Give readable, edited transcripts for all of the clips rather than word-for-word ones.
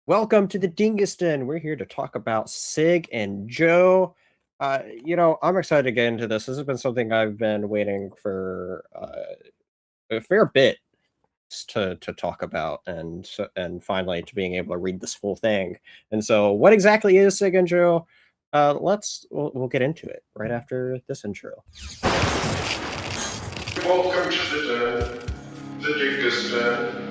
Welcome to the Dingus Den. We're here to talk about Sig and Joe. I'm excited to get into this. This has been something I've been waiting for a fair bit to talk about, and finally to being able to read this full thing. And so, what exactly is Sig and Joe? We'll get into it right after this intro. Welcome to the Dingus Den.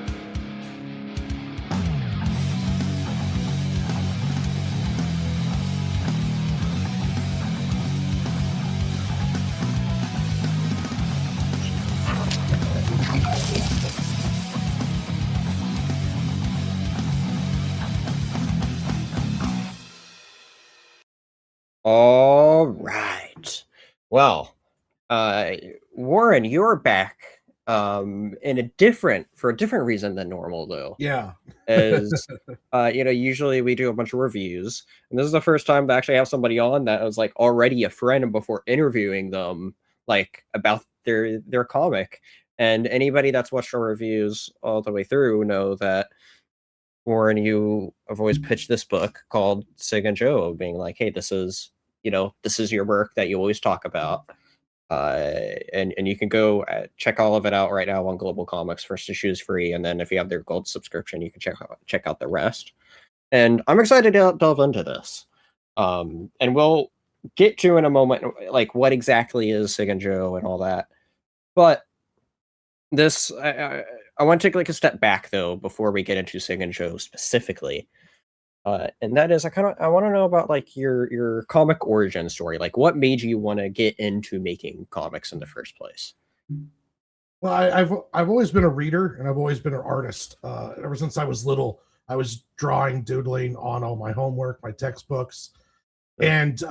All right. Well, Warren, you're back for a different reason than normal, though. Yeah. As usually we do a bunch of reviews, and this is the first time to actually have somebody on that was like already a friend before interviewing them, like about their comic. And anybody that's watched our reviews all the way through know that Warren, you have always pitched this book called Sig and Joe, being like, hey, this is your work that you always talk about. And you can go check all of it out right now on GlobalComix. First issue is free, and then if you have their gold subscription, you can check out the rest. And I'm excited to delve into this. And we'll get to in a moment like what exactly is Sig and Joe and all that. But this I want to take like a step back though before we get into Sig and Joe specifically. And that is, I want to know about like your comic origin story. Like, what made you want to get into making comics in the first place? Well, I've always been a reader, and I've always been an artist. Ever since I was little, I was drawing, doodling on all my homework, my textbooks, and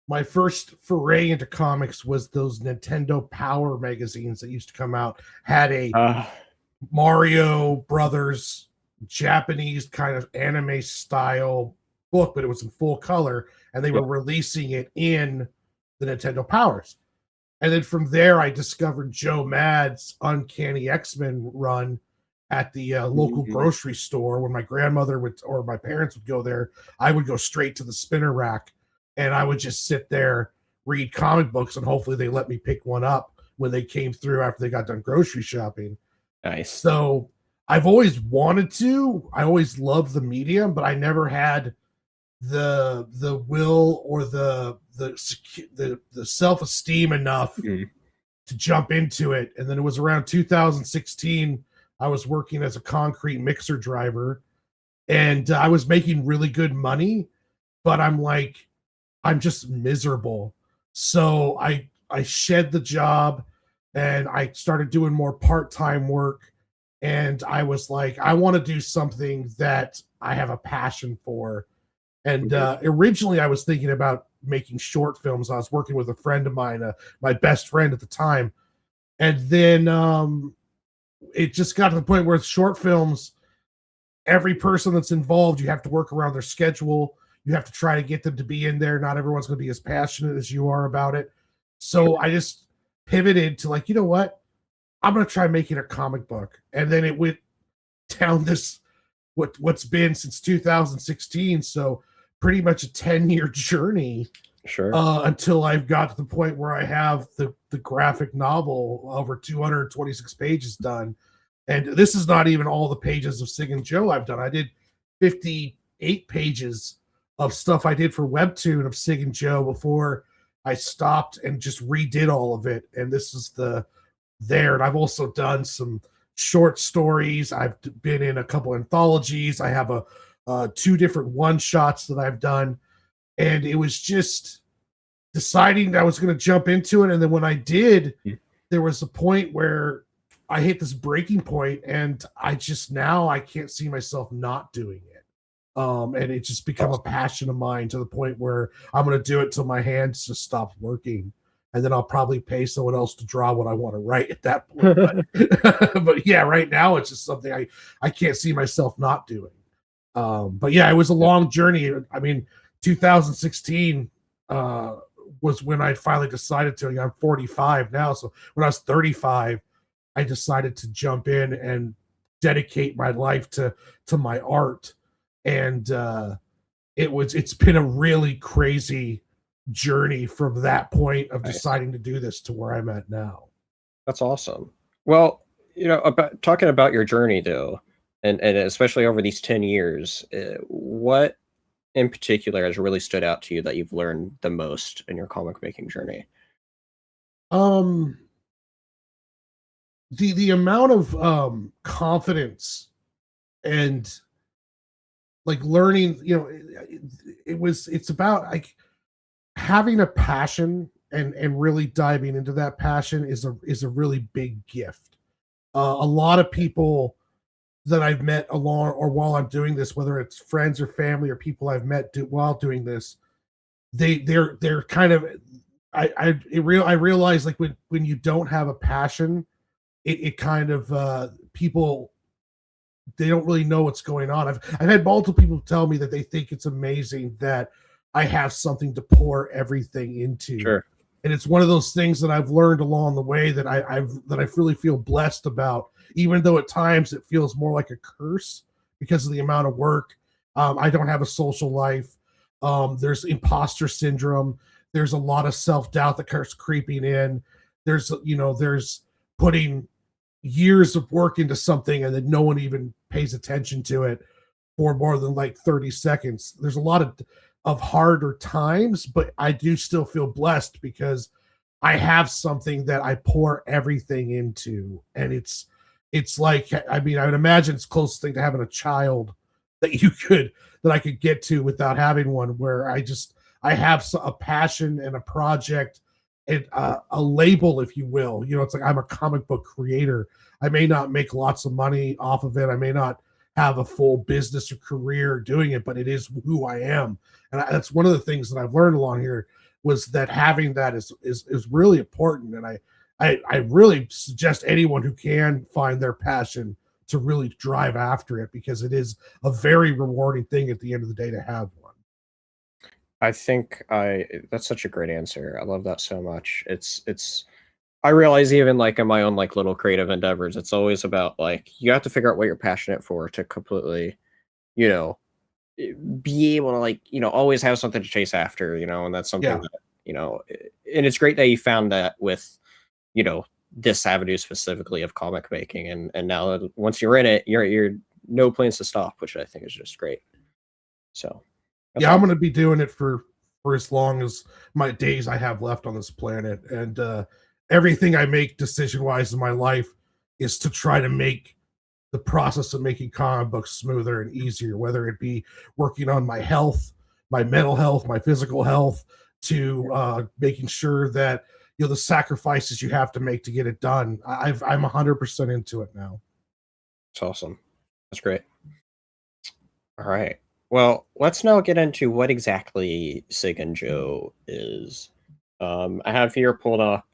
my first foray into comics was those Nintendo Power magazines that used to come out. Had a Mario Brothers Japanese kind of anime style book, but it was in full color, and they were releasing it in the Nintendo Powers. And then from there, I discovered Joe Mad's Uncanny X-Men run at the local grocery store. When my grandmother would or my parents would go there, I would go straight to the spinner rack, and I would just sit there, read comic books, and hopefully they let me pick one up when they came through after they got done grocery shopping. Nice. So I've always wanted to. I always loved the medium, but I never had the will or the self-esteem enough to jump into it. And then it was around 2016. I was working as a concrete mixer driver, and I was making really good money, but I'm just miserable. So I shed the job, and I started doing more part-time work. And I was like, I want to do something that I have a passion for. And originally I was thinking about making short films. I was working with a friend of mine, my best friend at the time. And then it just got to the point where short films, every person that's involved, you have to work around their schedule. You have to try to get them to be in there. Not everyone's going to be as passionate as you are about it. So I just pivoted to like, you know what? I'm going to try making a comic book. And then it went down this, what's been since 2016. So pretty much a 10-year journey. Sure. Until I've got to the point where I have the graphic novel over 226 pages done. And this is not even all the pages of Sig and Joe I've done. I did 58 pages of stuff I did for Webtoon of Sig and Joe before I stopped and just redid all of it. And this is there. And I've also done some short stories. I've been in a couple anthologies. I have two different one-shots that I've done. And it was just deciding that I was going to jump into it. And then when I did, there was a point where I hit this breaking point, and I can't see myself not doing it. And it just become a passion of mine to the point where I'm going to do it till my hands just stop working. And then I'll probably pay someone else to draw what I want to write at that point. But yeah, right now it's just something I can't see myself not doing. But yeah, it was a long journey. I mean, 2016 was when I finally decided to. I'm 45 now, so when I was 35, I decided to jump in and dedicate my life to my art. and it's been a really crazy journey from that point of Nice. deciding to do this to where I'm at now. That's awesome. Well, about talking about your journey though, and especially over these 10 years, what in particular has really stood out to you that you've learned the most in your comic making journey? Um, the amount of confidence and like learning, it's about like having a passion and really diving into that passion is a really big gift. A lot of people that I've met along or while I'm doing this, whether it's friends or family or people I've met while doing this, they're kind of I realize like when you don't have a passion, it kind of people they don't really know what's going on. I've had multiple people tell me that they think it's amazing that I have something to pour everything into. Sure. And it's one of those things that I've learned along the way that I really feel blessed about, even though at times it feels more like a curse because of the amount of work. I don't have a social life. There's imposter syndrome. There's a lot of self-doubt that starts creeping in. There's putting years of work into something and then no one even pays attention to it for more than like 30 seconds. There's a lot of harder times, but I do still feel blessed because I have something that I pour everything into. And it's like, I mean, I would imagine it's the closest thing to having a child that I could get to without having one, where I have a passion and a project and a label, if you will. It's like I'm a comic book creator. I may not make lots of money off of it. I may not have a full business or career doing it, but it is who I am. And that's one of the things that I've learned along here, was that having that is really important. And I really suggest anyone who can find their passion to really drive after it, because it is a very rewarding thing at the end of the day to have one. I think that's such a great answer. I love that so much. It's I realize even like in my own like little creative endeavors, it's always about like you have to figure out what you're passionate for to completely, you know, be able to like, always have something to chase after, and that's something Yeah. that, and it's great that you found that with, this avenue specifically of comic making, and now that once you're in it, you're no plans to stop, which I think is just great. So that's Yeah, I'm awesome. going to be doing it for as long as my days I have left on this planet. And everything I make decision wise in my life is to try to make the process of making comic books smoother and easier, whether it be working on my health, my mental health, my physical health, to making sure that the sacrifices you have to make to get it done. I'm 100% into it now. It's awesome. That's great. All right. Well, let's now get into what exactly Sig and Joe is. I have here pulled up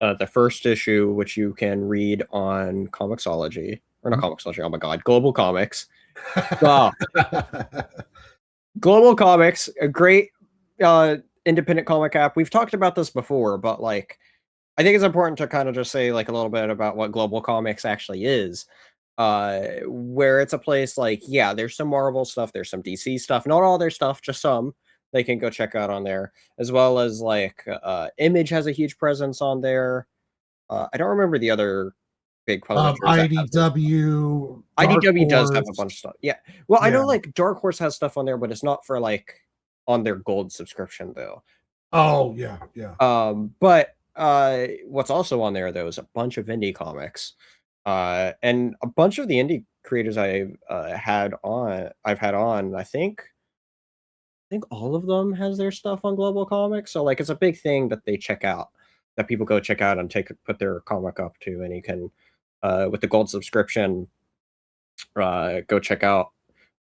the first issue, which you can read on Comixology, or not Comixology. Oh my God, GlobalComix. Wow, GlobalComix, a great independent comic app. We've talked about this before, but like, I think it's important to kind of just say like a little bit about what GlobalComix actually is. Where it's a place like, yeah, there's some Marvel stuff, there's some DC stuff, not all their stuff, just some they can go check out on there, as well as like Image has a huge presence on there. I don't remember the other big publishers that have their stuff. IDW, Dark IDW does have a Horse. bunch of stuff. Yeah. Well, I Yeah. know like Dark Horse has stuff on there, but it's not for like on their gold subscription though. Oh yeah, yeah. But what's also on there though is a bunch of indie comics. And a bunch of the indie creators I've had on, I think all of them has their stuff on GlobalComix. So like it's a big thing that they check out, that people go check out and put their comic up to, and you can with the gold subscription go check out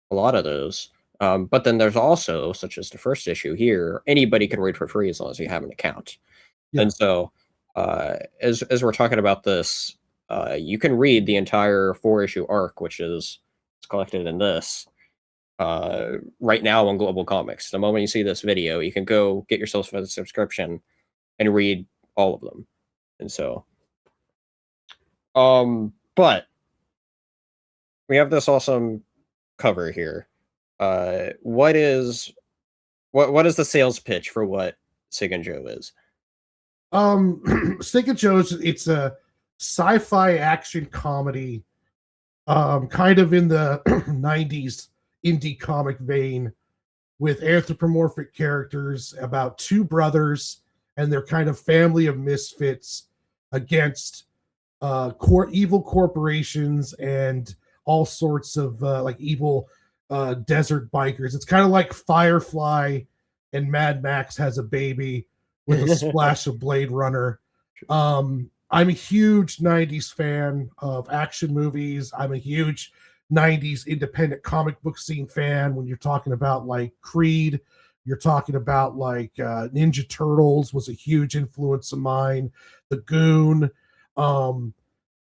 a lot of those. But then there's also, such as the first issue here, anybody can read for free as long as you have an account. Yeah. And so as we're talking about this, you can read the entire 4-issue arc, which is it's collected in this right now on GlobalComix. The moment you see this video, you can go get yourself a subscription and read all of them. And so, but we have this awesome cover here. what is the sales pitch for what Sig and Joe is? Stick and Joe's, it's a sci-fi action comedy, kind of in the 90s indie comic vein, with anthropomorphic characters about two brothers and their kind of family of misfits against evil corporations and all sorts of like evil desert bikers. It's kind of like Firefly and Mad Max has a baby with a splash of Blade Runner. I'm a huge 90s fan of action movies. I'm a huge 90s independent comic book scene fan. When you're talking about like Creed, you're talking about like Ninja Turtles was a huge influence of mine, The Goon. And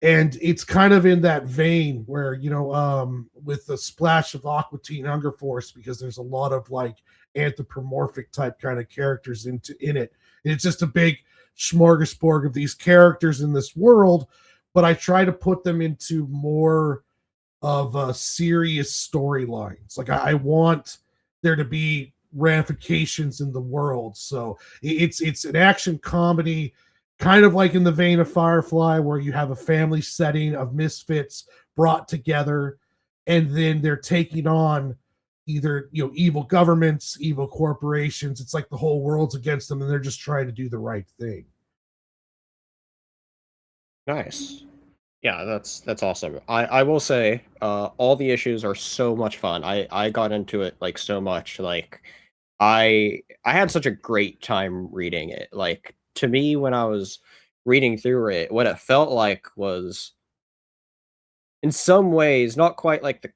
it's kind of in that vein where, with the splash of Aqua Teen Hunger Force, because there's a lot of like anthropomorphic type kind of characters in it. It's just a big smorgasbord of these characters in this world, but I try to put them into more of serious storylines. Like I want there to be ramifications in the world. So it's an action comedy, kind of like in the vein of Firefly, where you have a family setting of misfits brought together, and then they're taking on either evil governments, evil corporations. It's like the whole world's against them, and they're just trying to do the right thing. Nice. Yeah, that's awesome. I will say, all the issues are so much fun. I got into it like so much. Like I had such a great time reading it. Like to me, when I was reading through it, what it felt like was in some ways not quite like the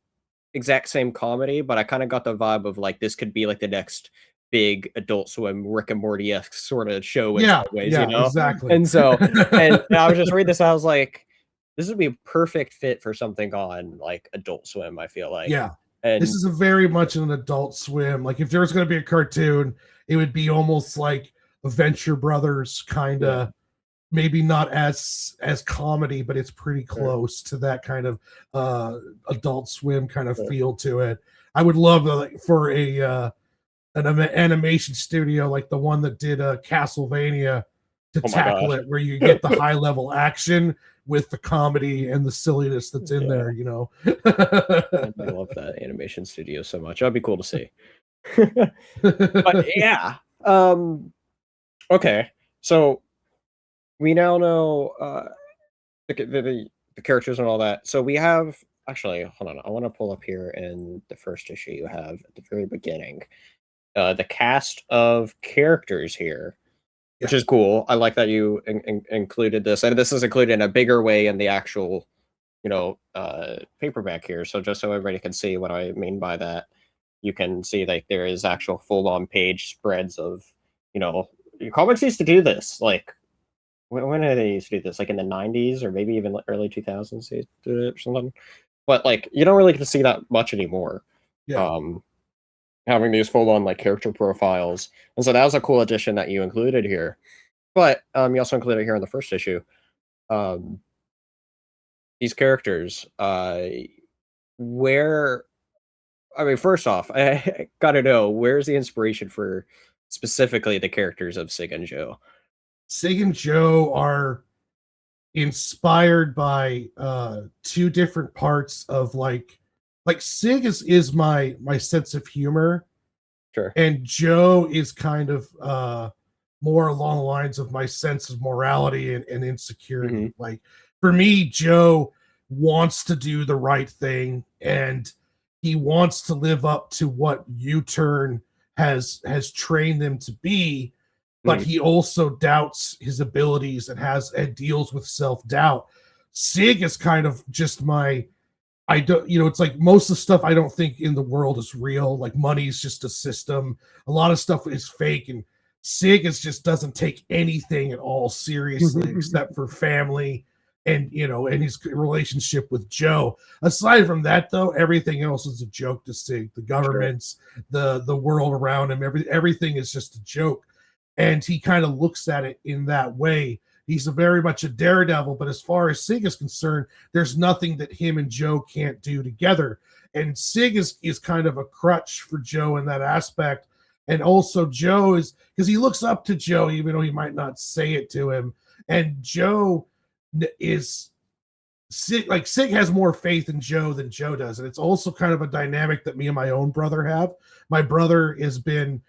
exact same comedy, but I kind of got the vibe of like this could be like the next big Adult Swim Rick and Morty-esque sort of show in some ways, exactly. And so, and I was just reading this, I was like, this would be a perfect fit for something on like Adult Swim, I feel like. Yeah. And this is a very much an Adult Swim. Like if there was going to be a cartoon, it would be almost like a Venture Brothers kind of, maybe not as comedy, but it's pretty close to that kind of Adult Swim kind of feel to it. I would love for an animation studio like the one that did Castlevania to tackle it, where you get the high level action with the comedy and the silliness that's in there. I love that animation studio so much. That'd be cool to see. But yeah. Okay, so we now know the characters and all that. So we have, actually, hold on, I want to pull up here in the first issue you have at the very beginning, the cast of characters here, which is cool. I like that you included this, and this is included in a bigger way in the actual, paperback here. So just so everybody can see what I mean by that, you can see like there is actual full-on page spreads of, comics used to do this. Like, when did they used to do this? Like in the 90s or maybe even early 2000s they did it or something. But like you don't really get to see that much anymore. Having these full-on like character profiles. And so that was a cool addition that you included here. But you also included here in the first issue. These characters, first off, I gotta know, where's the inspiration for specifically the characters of Sig and Joe? Sig and Joe are inspired by two different parts of like Sig is my sense of humor. Sure. And Joe is kind of more along the lines of my sense of morality and insecurity. Like for me, Joe wants to do the right thing, and he wants to live up to what U-Turn has trained them to be, but he also doubts his abilities and deals with self-doubt. Sig is kind of just it's like most of the stuff I don't think in the world is real. Like money is just a system. A lot of stuff is fake, and Sig just doesn't take anything at all seriously except for family and his relationship with Joe. Aside from that, though, everything else is a joke to Sig. The governments, the world around him, everything is just a joke. And he kind of looks at it in that way. He's very much a daredevil, but as far as Sig is concerned, there's nothing that him and Joe can't do together. and Sig is kind of a crutch for Joe in that aspect. And also Joe is, because he looks up to Joe, even though he might not say it to him. And Joe is Sig, like Sig has more faith in Joe than Joe does. And it's also kind of a dynamic that me and my own brother have. My brother has been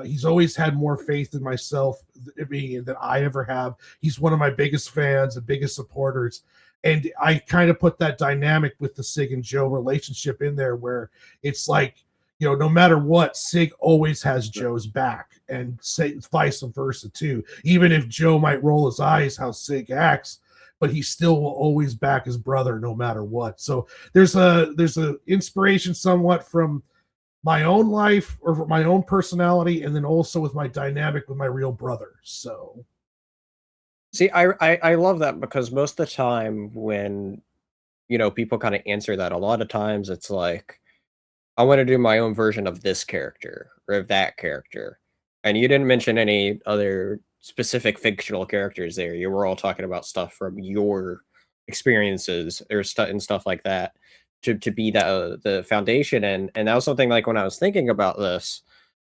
he's always had more faith in myself than I ever have. He's one of my biggest fans and biggest supporters. And I kind of put that dynamic with the Sig and Joe relationship in there where it's like, you know, no matter what, Sig always has Joe's back, and say vice versa too. Even if Joe might roll his eyes how Sig acts, but he still will always back his brother no matter what. So there's a inspiration somewhat from my own life or my own personality, and then also with my dynamic with my real brother. So see, I love that, because most of the time when, you know, people kind of answer that, a lot of times it's like, I want to do my own version of this character or of that character. And you didn't mention any other specific fictional characters there. You were all talking about stuff from your experiences or stuff like that to be the foundation. And that was something, like, when I was thinking about this,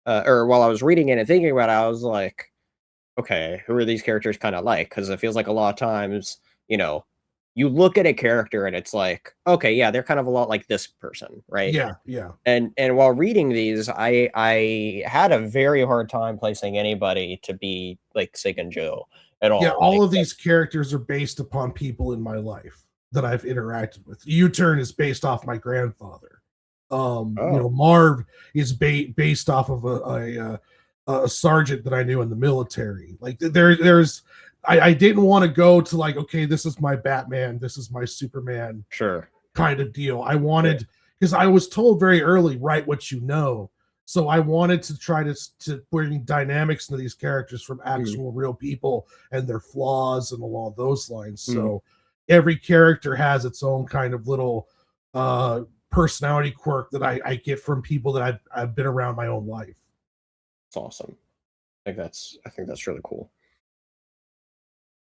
or while I was reading it and thinking about it, I was like, okay, who are these characters kind of like? Because it feels like a lot of times, you know, you look at a character and it's like, okay, yeah, they're kind of a lot like this person, right? yeah. And while reading these, I had a very hard time placing anybody to be like Sig and Joe at all. Yeah, all like, of these characters are based upon people in my life that I've interacted with. U-Turn is based off my grandfather. You know, Marv is based off of a sergeant that I knew in the military. Like I didn't want to go to like, okay, this is my Batman, this is my Superman, sure, kind of deal. I wanted, because I was told very early, write what you know. So I wanted to try to bring dynamics into these characters from actual real people and their flaws and along those lines. So every character has its own kind of little personality quirk that I get from people that I've been around my own life. it's awesome. I think that's really cool.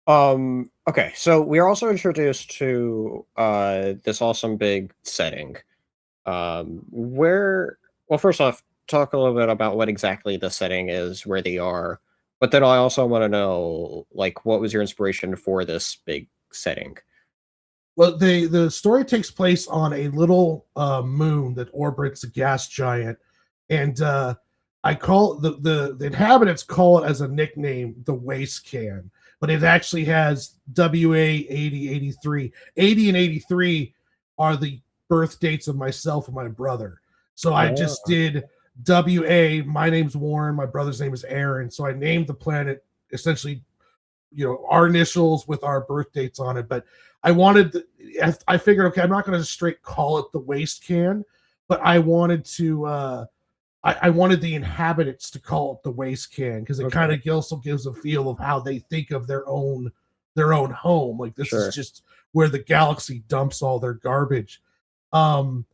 Okay, so we are also introduced to this awesome big setting. Where, well, first off, talk a little bit about what exactly the setting is, where they are, but then I also want to know, like, what was your inspiration for this big setting? Well, the story takes place on a little moon that orbits a gas giant, and I call the inhabitants call it as a nickname the waste can, but it actually has WA 8083. 80 and 83 are the birth dates of myself and my brother. So I just did WA. My name's Warren. My brother's name is Aaron. So I named the planet essentially, you know, our initials with our birth dates on it. But I figured, okay, I'm not going to straight call it the waste can, but I wanted to. I wanted the inhabitants to call it the waste can, because it kind of also gives a feel of how they think of their own home. Like this is just where the galaxy dumps all their garbage. When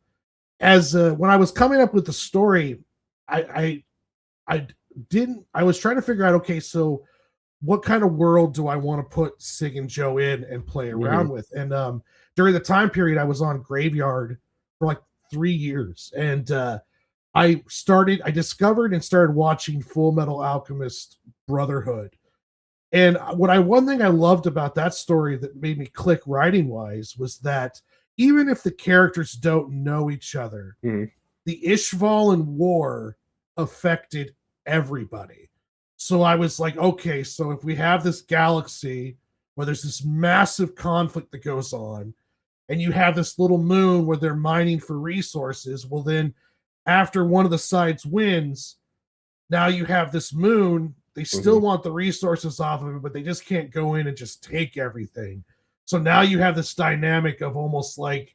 I was coming up with the story, I was trying to figure out, okay, so what kind of world do I want to put Sig and Joe in and play around with? And during the time period, I was on Graveyard for like 3 years, and I discovered and started watching Full Metal Alchemist Brotherhood. And one thing I loved about that story that made me click writing wise was that even if the characters don't know each other, the Ishvalan war affected everybody. So I was like, okay, so if we have this galaxy where there's this massive conflict that goes on, and you have this little moon where they're mining for resources, well then after one of the sides wins, now you have this moon. They still want the resources off of it, but they just can't go in and just take everything. So now you have this dynamic of almost like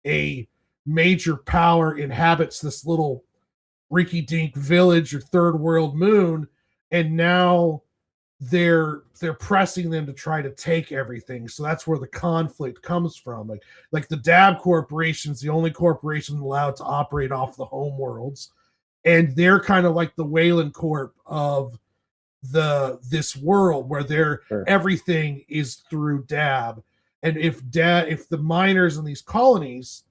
a major power inhabits this little rinky-dink village or third world moon, and now they're pressing them to try to take everything. So that's where the conflict comes from. Like the DAB Corporation's the only corporation allowed to operate off the home worlds, and they're kind of like the Wayland Corp of this world where everything is through DAB. And if the miners in these colonies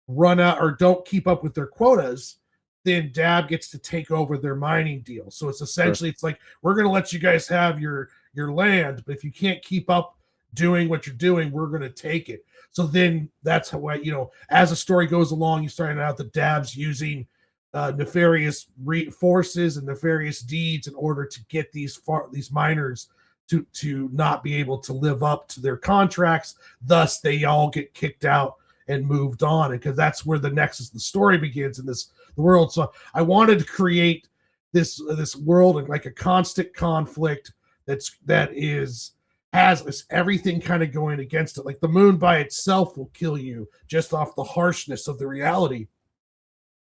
run out or don't keep up with their quotas, then Dab gets to take over their mining deal. So it's essentially, it's like, we're going to let you guys have your land, but if you can't keep up doing what you're doing, we're going to take it. So then that's how, you know, as the story goes along, you start out the Dab's using nefarious forces and nefarious deeds in order to get these miners to not be able to live up to their contracts. Thus, they all get kicked out and moved on, and because that's where the nexus, the story begins in the world. So I wanted to create this world and like a constant conflict that has this everything kind of going against it. Like the moon by itself will kill you just off the harshness of the reality.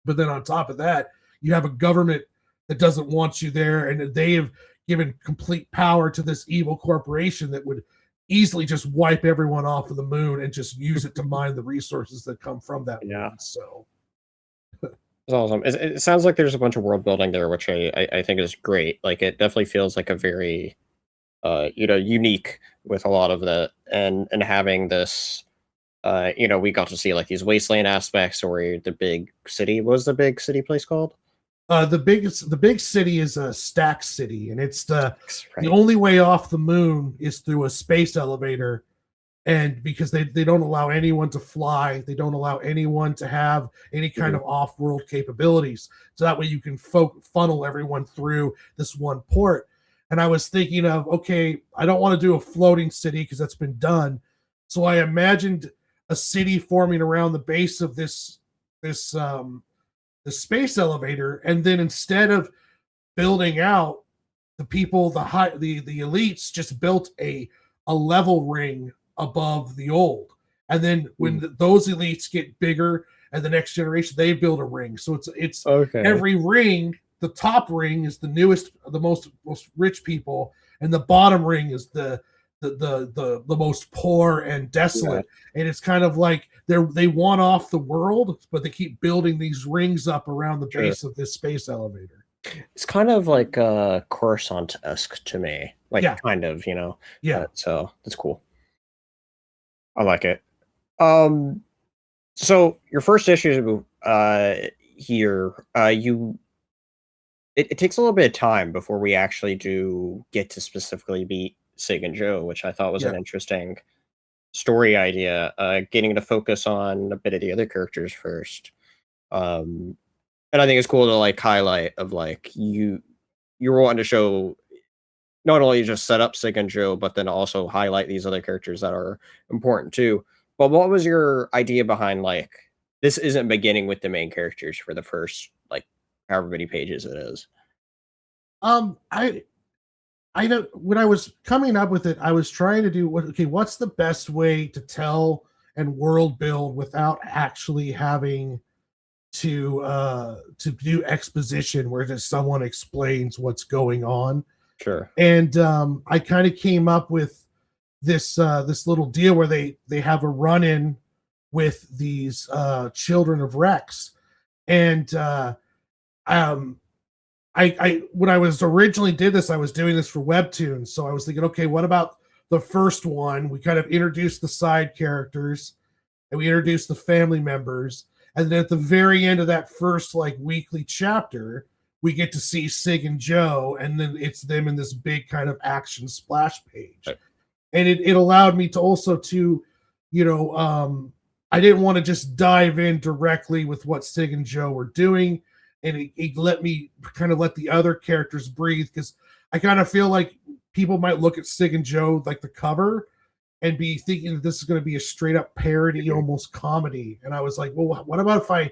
But then on top of that, you have a government that doesn't want you there, and they have given complete power to this evil corporation that would easily just wipe everyone off of the moon and just use it to mine the resources that come from that moon. So it's awesome. It sounds like there's a bunch of world building there, which I think is great. Like it definitely feels like a very you know, unique with a lot of that, and having this you know, we got to see like these wasteland aspects or the big city. What was the big city place called? The big city is a Stack City, and it's the Right. only way off the moon is through a space elevator. And because they don't allow anyone to fly, they don't allow anyone to have any kind of off-world capabilities. So that way you can funnel everyone through this one port. And I was thinking of, okay, I don't want to do a floating city because that's been done. So I imagined a city forming around the base of this the space elevator, and then instead of building out, the people, the elites just built a level ring above the old, and then when those elites get bigger and the next generation, they build a ring. So it's Okay. Every ring, the top ring is the newest, the most rich people, and the bottom ring is the most poor and desolate. And it's kind of like they want off the world, but they keep building these rings up around the base of this space elevator. It's kind of like Coruscant-esque to me, like kind of, you know. So that's cool. I like it. So your first issue here, it takes a little bit of time before we actually do get to specifically beat Sig and Joe, which I thought was an interesting story idea, getting to focus on a bit of the other characters first. And I think it's cool to like highlight of like you're wanting to show not only just set up Sig and Joe, but then also highlight these other characters that are important too. But what was your idea behind like this isn't beginning with the main characters for the first like however many pages it is? I know when I was coming up with it, I was trying to do what's the best way to tell and world build without actually having to do exposition where just someone explains what's going on. Sure. And I kind of came up with this little deal where they have a run-in with these children of Rex. And I when I was originally did this, I was doing this for Webtoons. So I was thinking, okay, what about the first one? We kind of introduced the side characters and we introduced the family members. And then at the very end of that first like weekly chapter, we get to see Sig and Joe, and then it's them in this big kind of action splash page. Right. And it allowed me to also to, you know, I didn't want to just dive in directly with what Sig and Joe were doing. And it let me kind of let the other characters breathe, because I kind of feel like people might look at Sig and Joe, like the cover, and be thinking that this is going to be a straight up parody, almost comedy. And I was like, well, what about if I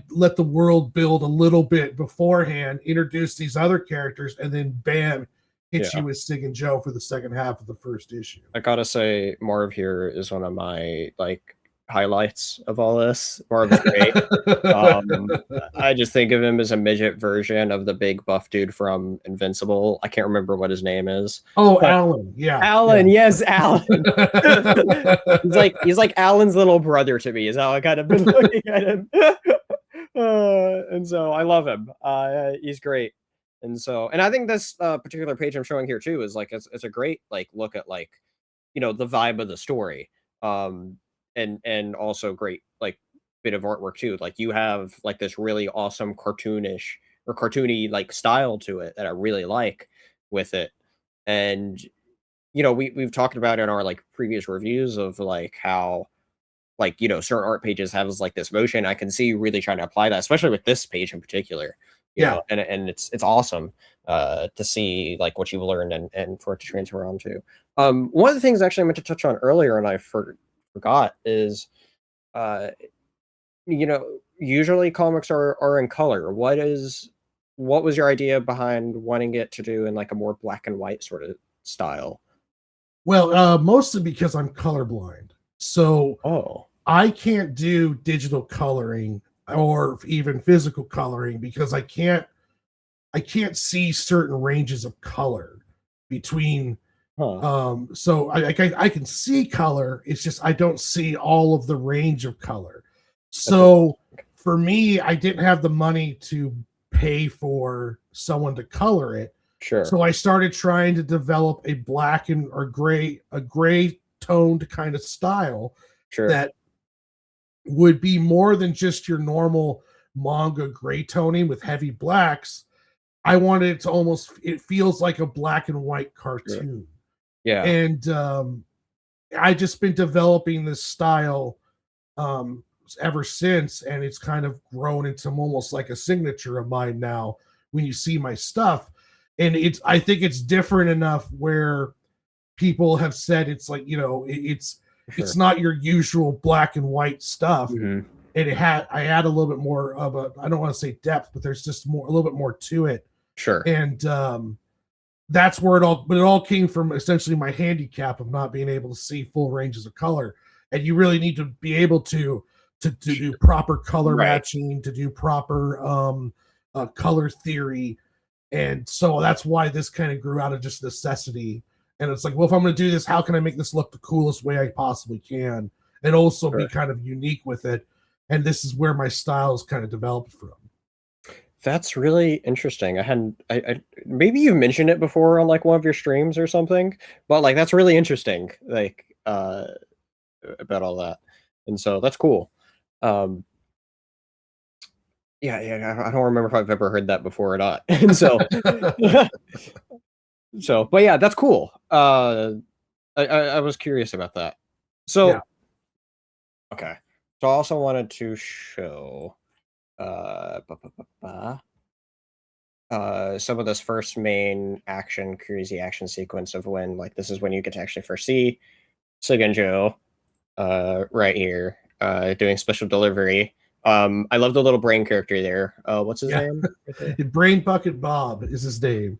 let the world build a little bit beforehand, introduce these other characters, and then bam, hit you with Sig and Joe for the second half of the first issue. I gotta say, Marv here is one of my like highlights of all this. Marv's great. I just think of him as a midget version of the big buff dude from Invincible. I can't remember what his name is. Oh, Alan. Yeah. Alan. Yeah. Yes, Alan. he's like Alan's little brother to me, is how I kind of been looking at him. And so I love him. He's great. And so, and I think this particular page I'm showing here too is like, it's a great like look at like, you know, the vibe of the story. And also great like bit of artwork too. Like you have like this really awesome cartoony like style to it that I really like with it. And we've talked about in our like previous reviews of like how like certain art pages have like this motion. I can see you really trying to apply that, especially with this page in particular. And it's awesome to see like what you've learned and for it to transfer onto. One of the things actually I meant to touch on earlier and I forgot is usually comics are in color. What was your idea behind wanting it to do in like a more black and white sort of style? Well, mostly because I'm colorblind. So I can't do digital coloring or even physical coloring because I can't see certain ranges of color between so I can see color, it's just I don't see all of the range of color. So for me, I didn't have the money to pay for someone to color it. Sure. So I started trying to develop a black or gray toned kind of style that would be more than just your normal manga gray toning with heavy blacks. I wanted it to it feels like a black and white cartoon. Yeah. And I just been developing this style ever since, and it's kind of grown into almost like a signature of mine now when you see my stuff. And I think it's different enough where people have said it's like, it's not your usual black and white stuff. Mm-hmm. And I add a little bit more of I don't want to say depth, but there's just a little bit more to it. Sure. And that's where it all came from, essentially my handicap of not being able to see full ranges of color. And you really need to be able to do proper color matching, to do proper color theory. And so that's why this kind of grew out of just necessity. And it's like, well, if I'm going to do this, how can I make this look the coolest way I possibly can? And also be kind of unique with it. And this is where my style is kind of developed from. That's really interesting. I maybe you mentioned it before on like one of your streams or something, but like that's really interesting, like about all that. And so that's cool. Yeah, I don't remember if I've ever heard that before or not. And so but yeah, that's cool. I was curious about that. So okay. So I also wanted to show some of this first main crazy action sequence of when like this is when you get to actually first see Sig Joe right here doing special delivery. I love the little brain character there. What's his name? Brain Bucket Bob is his name.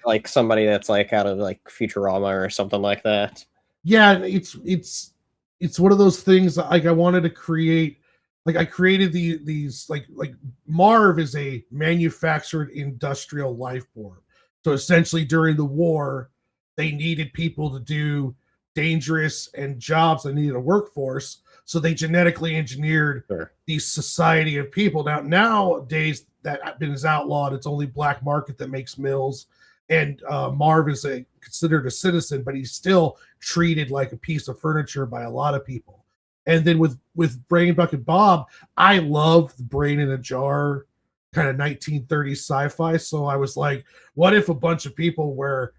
Like somebody that's like out of like Futurama or something like that. Yeah, it's one of those things that, like, I wanted to create. Like I created these like Marv is a manufactured industrial life form. So essentially during the war, they needed people to do dangerous and jobs that needed a workforce. So they genetically engineered these society of people. Nowadays that is outlawed. It's only black market that makes mills. And Marv is considered a citizen, but he's still treated like a piece of furniture by a lot of people. And then with Brain Bucket Bob, I love the brain in a jar kind of 1930s sci-fi. So I was like, what if a bunch of people were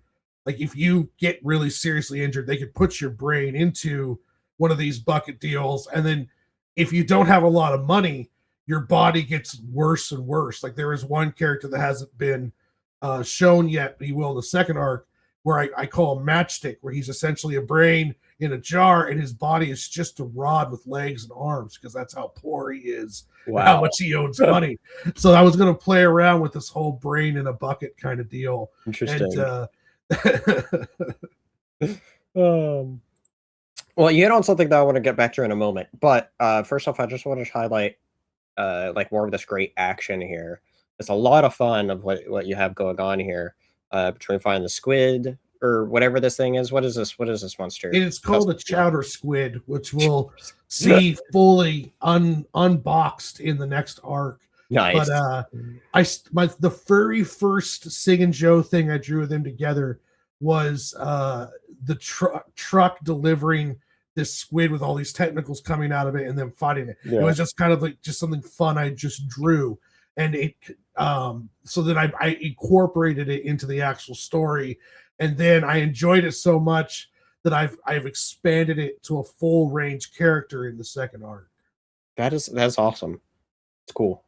like, if you get really seriously injured, they could put your brain into one of these bucket deals. And then if you don't have a lot of money, your body gets worse and worse. Like there is one character that hasn't been shown yet, but he will in the second arc, where I call him Matchstick, where he's essentially a brain in a jar and his body is just a rod with legs and arms because that's how poor he is. Wow. How much he owes money. So I was going to play around with this whole brain in a bucket kind of deal. Interesting. And, well, you hit on something that I want to get back to in a moment, but first off, I just want to highlight like more of this great action here. It's a lot of fun of what you have going on here between finding the squid or whatever this thing is. What is this monster? It's called a chowder squid, which we'll see fully unboxed in the next arc. Nice. But the very first Sig and Joe thing I drew with them together was the truck delivering this squid with all these tentacles coming out of it and then fighting it. Yeah. It was just kind of like just something fun I just drew, and it so then I incorporated it into the actual story, and then I enjoyed it so much that I've expanded it to a full range character in the second arc. That's awesome. It's cool.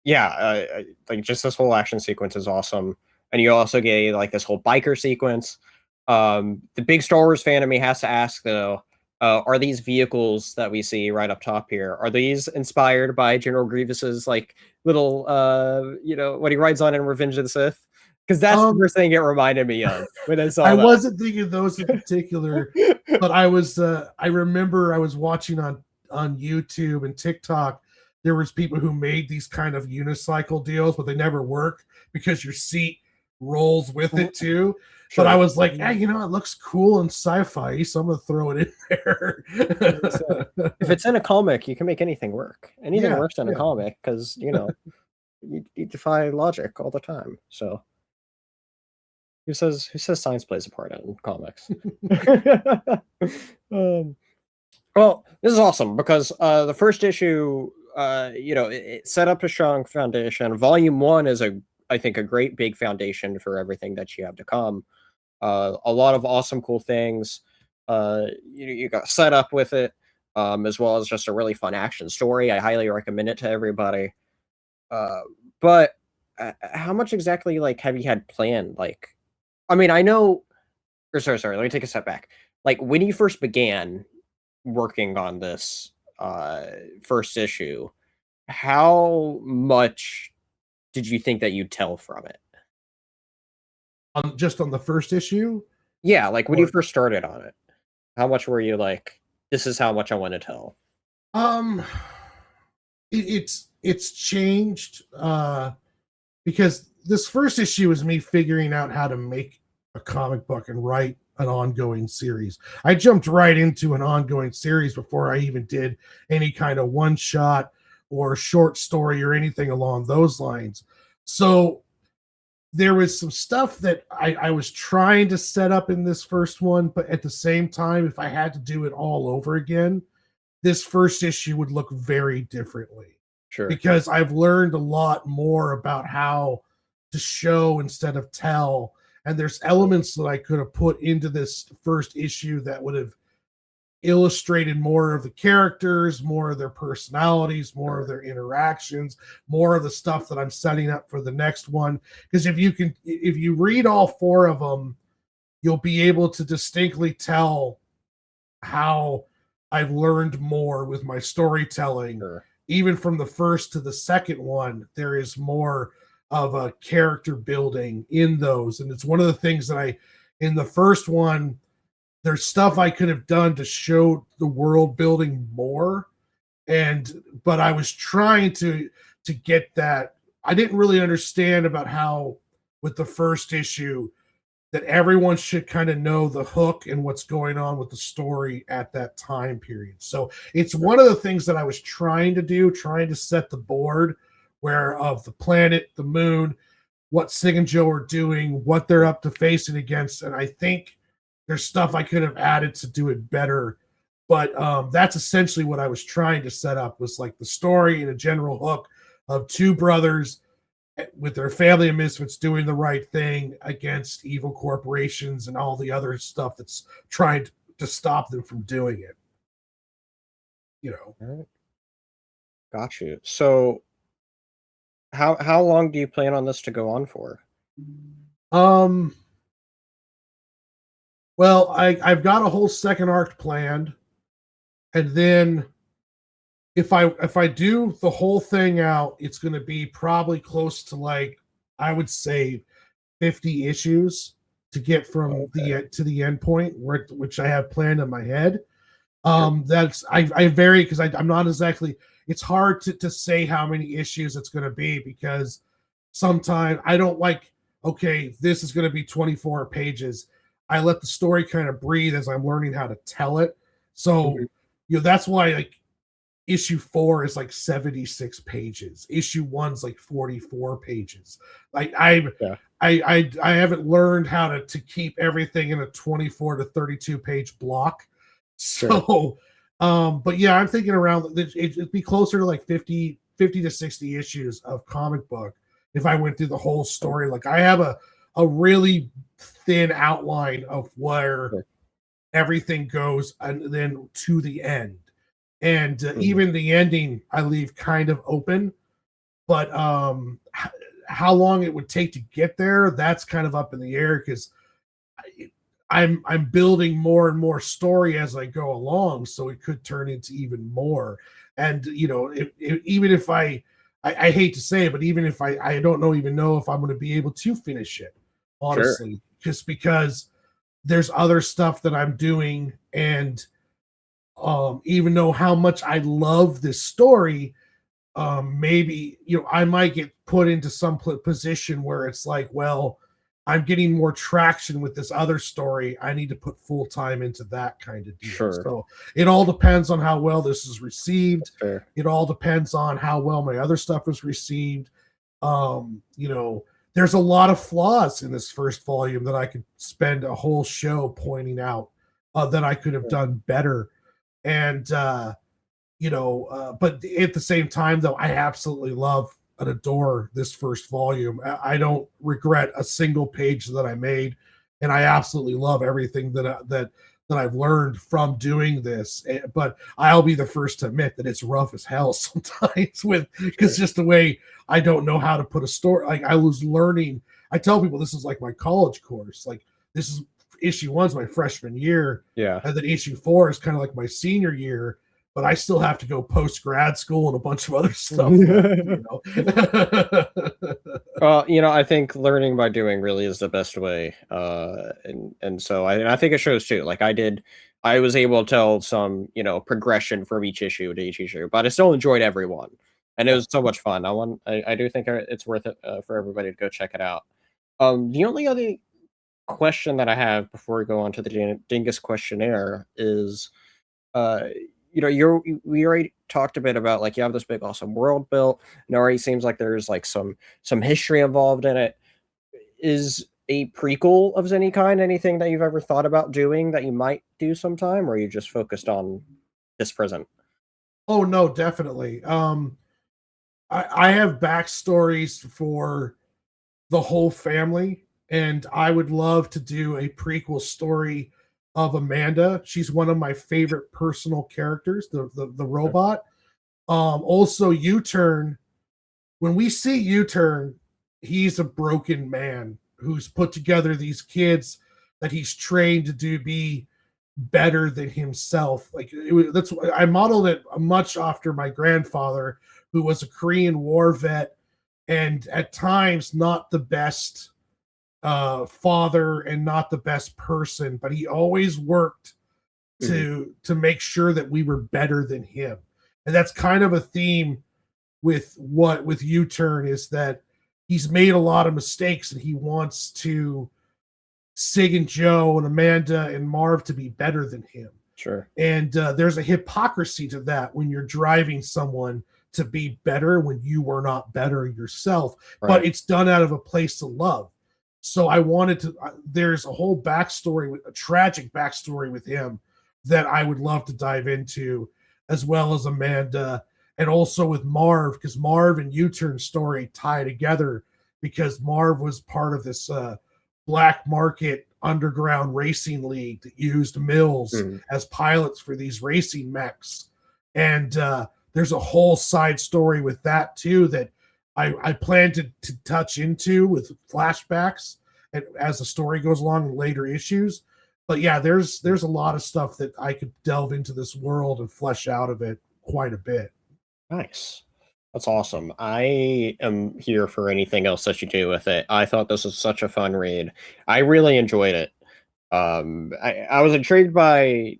Yeah, like just this whole action sequence is awesome, and you also get like this whole biker sequence. The big Star Wars fan of me has to ask though, are these vehicles that we see right up top here, are these inspired by General Grievous's like little what he rides on in Revenge of the Sith? Because that's the first thing it reminded me of when I saw I that. wasn't thinking of those in particular, but I remember I was watching on YouTube and TikTok. There was people who made these kind of unicycle deals, but they never work because your seat rolls with it too. Sure. But I was like, hey, it looks cool and sci-fi, so I'm gonna throw it in there. If it's in a comic, you can make anything work. Anything works in a comic because you defy logic all the time. So who says science plays a part in comics? Well, this is awesome because the first issue, it set up a strong foundation. Volume 1 is I think a great big foundation for everything that you have to come. A lot of awesome, cool things. You got set up with it, as well as just a really fun action story. I highly recommend it to everybody. But how much exactly have you had planned? I mean, I know. Or sorry. Let me take a step back. When you first began working on this first issue, how much did you think that you'd tell from it? Just on the first issue? Yeah, when you first started on it, how much were you this is how much I want to tell? It's changed because this first issue is me figuring out how to make a comic book and write an ongoing series. I jumped right into an ongoing series before I even did any kind of one shot or short story or anything along those lines. So there was some stuff that I was trying to set up in this first one, but at the same time, if I had to do it all over again, this first issue would look very differently. Sure. Because I've learned a lot more about how to show instead of tell. And there's elements that I could have put into this first issue that would have illustrated more of the characters, more of their personalities, more of their interactions, more of the stuff that I'm setting up for the next one. Because if you read all 4 of them, you'll be able to distinctly tell how I've learned more with my storytelling. Sure. Even from the first to the second one, there is more of a character building in those. And it's one of the things that in the first one, there's stuff I could have done to show the world building more. But I was trying to get that. I didn't really understand about how with the first issue that everyone should kind of know the hook and what's going on with the story at that time period. So it's one of the things that I was trying to set the board where of the planet, the moon, what Sig and Joe are doing, what they're up to facing against. And I think there's stuff I could have added to do it better. But that's essentially what I was trying to set up, was the story and a general hook of 2 brothers with their family of misfits doing the right thing against evil corporations and all the other stuff that's trying to stop them from doing it. All right. Got you. So how long do you plan on this to go on for? Well, I've got a whole second arc planned, and then if I do the whole thing out, it's going to be probably close to I would say 50 issues to get from the end point, which I have planned in my head. That's I vary because I'm not exactly. It's hard to say how many issues it's going to be because sometimes I don't okay, this is going to be 24 pages. I let the story kind of breathe as I'm learning how to tell it. So, that's why issue 4 is 76 pages. Issue 1's 44 pages. I haven't learned how to keep everything in a 24 to 32 page block. So, but yeah, I'm thinking around it'd be closer to like 50 to 60 issues of comic book if I went through the whole story. Like I have a really thin outline of where everything goes and then to the end. And even the ending I leave kind of open, but how long it would take to get there, that's kind of up in the air because I'm building more and more story as I go along, so it could turn into even more. And you know, even if I hate to say it, but even if I don't even know if I'm going to be able to finish it, honestly, just because there's other stuff that I'm doing, and even though how much I love this story, maybe I might get put into some position where it's like, well, I'm getting more traction with this other story. I need to put full time into that kind of deal. So it all depends on how well this is received. It all depends on how well my other stuff is received. There's a lot of flaws in this first volume that I could spend a whole show pointing out that I could have done better. And but at the same time, though, I absolutely love and adore this first volume. I don't regret a single page that I made, and I absolutely love everything that I've learned from doing this. But I'll be the first to admit that it's rough as hell sometimes because just the way I don't know how to put a story. Like I was learning. I tell people this is like my college course. Like this is issue 1's my freshman year, and then issue 4 is kind of like my senior year. But I still have to go post grad school and a bunch of other stuff. Well, I think learning by doing really is the best way. And so I think it shows too. Like I was able to tell some, progression from each issue to each issue, but I still enjoyed everyone. And it was so much fun. I do think it's worth it for everybody to go check it out. The only other question that I have before we go on to the Dingus questionnaire is, we already talked a bit about like you have this big awesome world built, and it already seems like there's like some history involved in it. Is a prequel of any kind anything that you've ever thought about doing that you might do sometime, or are you just focused on this present? Oh no, definitely. I have backstories for the whole family, and I would love to do a prequel story of Amanda. She's one of my favorite personal characters, the robot. Also U-Turn. When we see U-Turn, he's a broken man who's put together these kids that he's trained to be better than himself. Like that's I modeled it much after my grandfather, who was a Korean War vet and at times not the best father and not the best person, but he always worked to make sure that we were better than him. And that's kind of a theme with U-Turn, is that he's made a lot of mistakes and he wants to Sig and Joe and Amanda and Marv to be better than him. And there's a hypocrisy to that when you're driving someone to be better when you were not better yourself, but it's done out of a place of love. So I wanted to, there's a whole backstory, a tragic backstory with him that I would love to dive into, as well as Amanda, and also with Marv, because Marv and U-Turn story tie together because Marv was part of this black market underground racing league that used mills as pilots for these racing mechs. And there's a whole side story with that too that I plan to touch into with flashbacks and as the story goes along in later issues. But yeah, there's a lot of stuff that I could delve into this world and flesh out of it quite a bit. Nice. That's awesome. I am here for anything else that you do with it. I thought this was such a fun read. I really enjoyed it. I was intrigued by,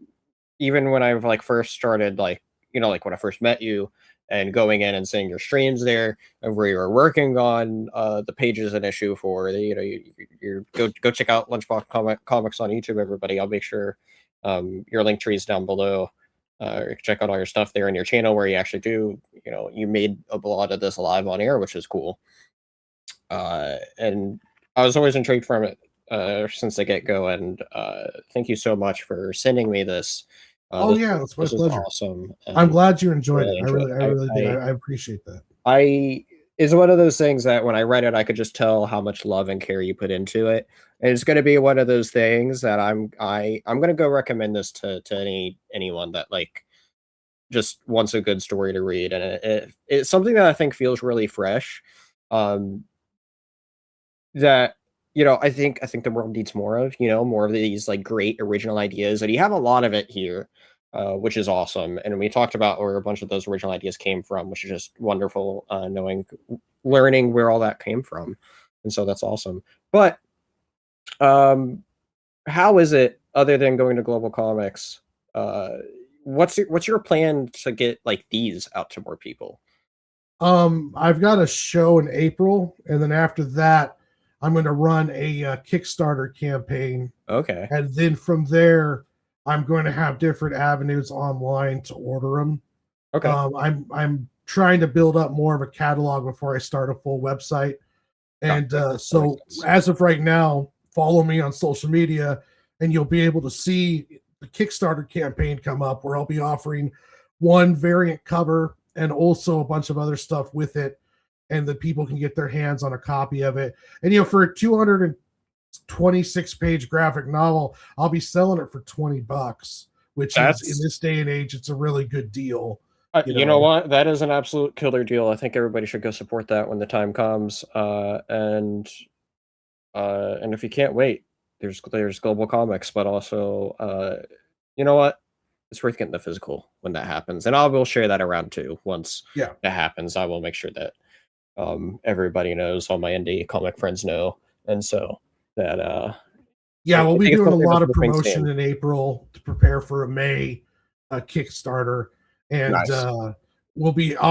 even when I like first started, like like when I first met you and going in and seeing your streams there and where you were working on the pages and issue for you go check out Comics on YouTube, everybody. I'll make sure your link tree is down below. Check out all your stuff there in your channel where you actually do, you made a lot of this live on air, which is cool. And I was always intrigued from it since the get-go, and thank you so much for sending me this. Oh yeah, that's my this is pleasure. awesome. I'm And glad you enjoyed really it. I enjoyed really, I it. really did. I appreciate that. I It's one of those things that when I read it, I could just tell how much love and care you put into it. And it's going to be one of those things that I'm going to go recommend this to anyone that like just wants a good story to read, and it's something that I think feels really fresh. Um, that I think the world needs more of, more of these like great original ideas, and you have a lot of it here, which is awesome. And we talked about where a bunch of those original ideas came from, which is just wonderful, learning where all that came from, and so that's awesome. But um, how is it other than going to Global Comics? Uh, what's your plan to get like these out to more people? I've got a show in April, and then after that, I'm going to run a Kickstarter campaign, Okay. and then from there, I'm going to have different avenues online to order them. Okay. I'm trying to build up more of a catalog before I start a full website, and Gotcha. so as of right now, follow me on social media, and you'll be able to see the Kickstarter campaign come up where I'll be offering one variant cover and also a bunch of other stuff with it, and that people can get their hands on a copy of it. And for a 226-page graphic novel, I'll be selling it for $20, which is in this day and age, it's a really good deal. You know what? That is an absolute killer deal. I think everybody should go support that when the time comes. And if you can't wait, there's GlobalComix, but also you know what? It's worth getting the physical when that happens, and I will share that around too. Once that happens, I will make sure that everybody knows, all my indie comic friends know, and so that we'll be doing a lot of promotion in April to prepare for a May Kickstarter, and nice. I'll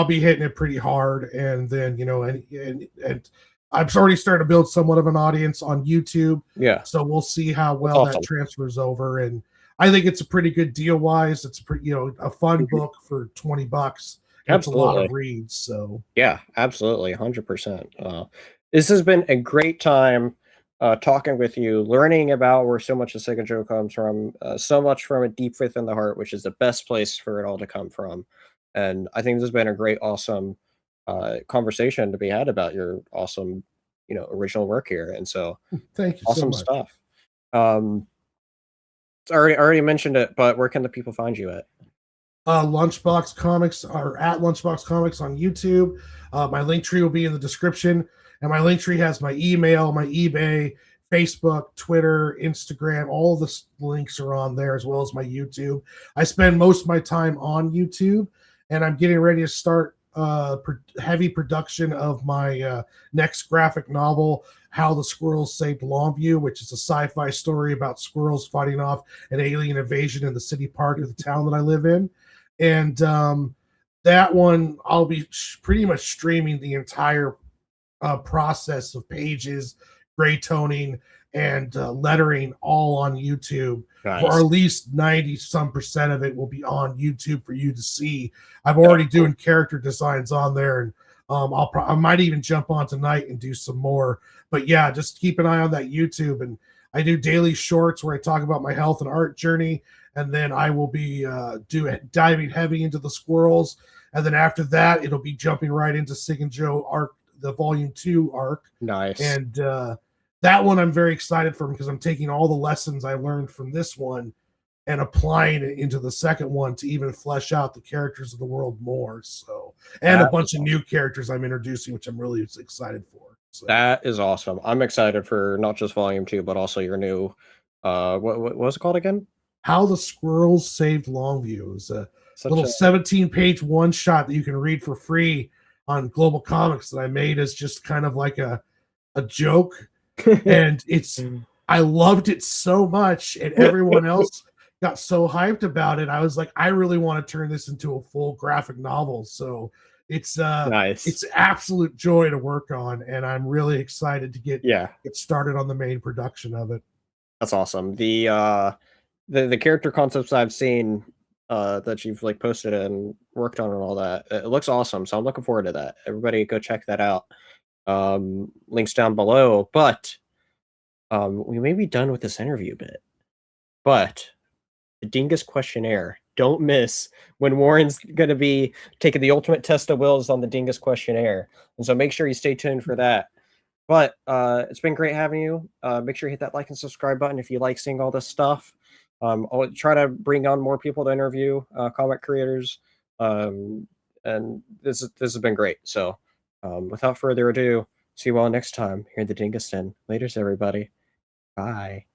be hitting it pretty hard, and then and I'm already starting to build somewhat of an audience on YouTube. Yeah. So we'll see how well that transfers over, and I think it's a pretty good deal wise. It's a fun book for $20. It's a lot of reads. So yeah, absolutely, 100%. This has been a great time talking with you, learning about where so much of Second Joe comes from, so much from a deep within the heart, which is the best place for it all to come from. And I think this has been a great, awesome conversation to be had about your awesome, original work here. And so, thank you awesome so much. stuff. I already mentioned it, but where can the people find you at? Lunchbox Comics, or at Lunchbox Comics on YouTube. My link tree will be in the description, and my link tree has my email, my eBay, Facebook, Twitter, Instagram. All the links are on there, as well as my YouTube. I spend most of my time on YouTube, and I'm getting ready to start heavy production of my next graphic novel, How the Squirrels Saved Longview, which is a sci-fi story about squirrels fighting off an alien invasion in the city park of the town that I live in. And that one, I'll be pretty much streaming the entire process of pages, gray toning, and lettering all on YouTube. Nice. Or at least 90% of it will be on YouTube for you to see. I'm already doing character designs on there, and I might even jump on tonight and do some more. But yeah, just keep an eye on that YouTube. And I do daily shorts where I talk about my health and art journey, and then I will be diving heavy into the squirrels. And then after that, it'll be jumping right into Sig and Joe arc, the Volume 2 arc. Nice. And that one I'm very excited for, because I'm taking all the lessons I learned from this one and applying it into the second one to even flesh out the characters of the world more. So, and a bunch of new characters I'm introducing, which I'm really excited for. So. That is awesome. I'm excited for not just Volume 2, but also your new, what was it called again? How the Squirrels Saved Longview. Is a little 17-page one-shot that you can read for free on GlobalComix that I made as just kind of like a joke. And I loved it so much, and everyone else got so hyped about it. I was like, I really want to turn this into a full graphic novel. So it's nice. It's absolute joy to work on, and I'm really excited to get started on the main production of it. That's awesome. The character concepts I've seen that you've like posted and worked on and all that, it looks awesome. So I'm looking forward to that. Everybody go check that out. Links down below. But we may be done with this interview bit, but the Dingus questionnaire. Don't miss when Warren's going to be taking the ultimate test of wills on the Dingus questionnaire. And so make sure you stay tuned for that. But it's been great having you. Make sure you hit that like and subscribe button if you like seeing all this stuff. I'll try to bring on more people to interview comic creators. And this has been great. So without further ado, see you all next time here in the Dingus Den. Laters, everybody. Bye.